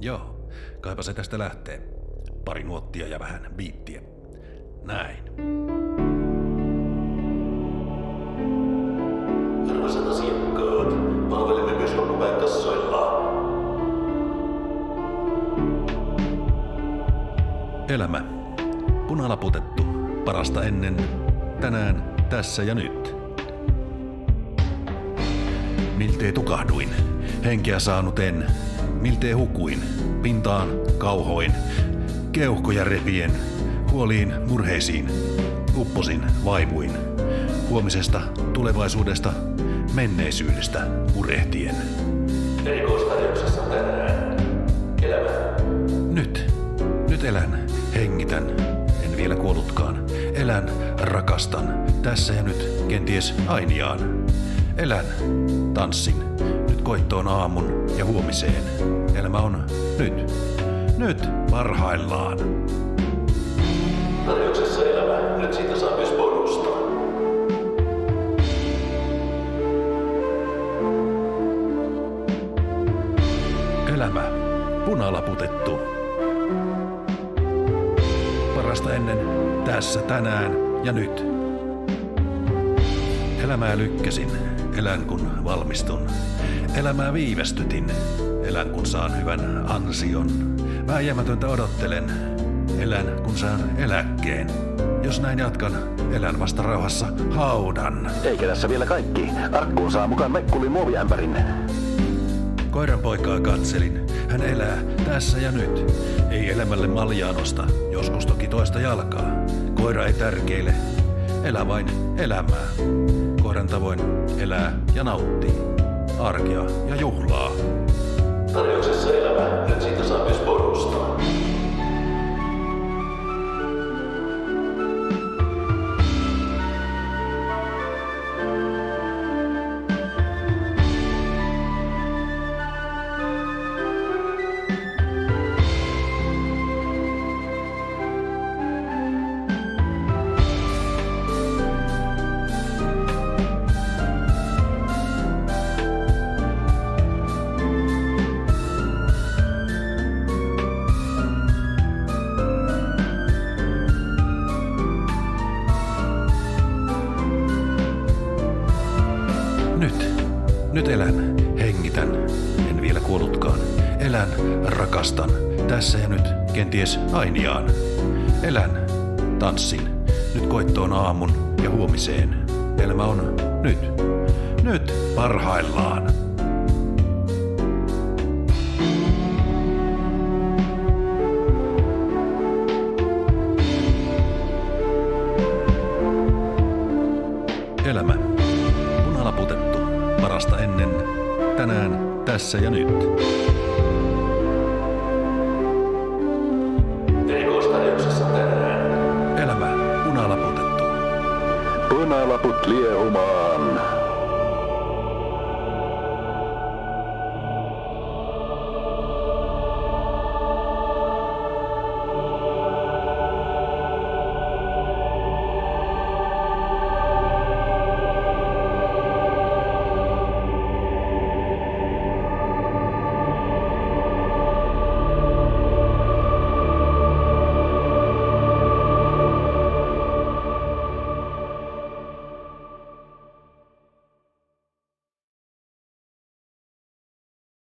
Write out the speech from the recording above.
Joo, kaipa se tästä lähtee. Pari nuottia ja vähän biittiä. Näin. Arvoisat asiakkaat, palvelemme myös loppupäin kassoilla. Elämä. Punalaputettu. Parasta ennen. Tänään, tässä ja nyt. Miltei tukahduin. Henkeä saanut en. Miltei hukuin. Pintaan kauhoin. Keuhkoja repien. Huoliin, murheisiin. Upposin, vaivuin. Huomisesta, tulevaisuudesta, menneisyydestä murehtien. Erikoistarjouksessa tänään. Elämä. Nyt elän, hengitän. En vielä kuollutkaan. Elän, rakastan. Tässä ja nyt, kenties ainiaan. Elän, tanssin. Nyt koittoon aamun ja huomiseen. Elämä on nyt. Nyt parhaillaan. Tarjouksessa elämä. Nyt siitä saa myös bonusta. Elämä. Punalaputettu. Parasta ennen. Tässä, tänään ja nyt. Elämää lykkäsin. Elän kun valmistun. Elämää viivästytin. Elän kun saan hyvän ansion. Vääjäämätöntä odottelen. Elän kun saan eläkkeen. Jos näin jatkan, elän vasta rauhassa haudan. Eikä tässä vielä kaikki. Arkkuun saa mukaan Mekkulin muoviämpärin. Koiran poikaa katselin. Hän elää tässä ja nyt. Ei elämälle maljaa nosta. Joskus toki toista jalkaa. Koira ei tärkeile. Elä vain elämää. Koiran tavoin elää ja nauttii. Arkea ja juhlaa. Tarjouksessa elämä. Nyt siitä saa myös bonusta. Nyt elän, hengitän, en vielä kuollutkaan. Elän, rakastan, tässä ja nyt, kenties ainiaan. Elän, tanssin, nyt koittoon aamun ja huomiseen. Elämä on nyt parhaillaan. Elämä. Punalaputettu. Parasta ennen. Tänään, tässä ja nyt. Erikoistarjouksessa tänään. Elämä. Punalaputettu. Punalaput liehumaan.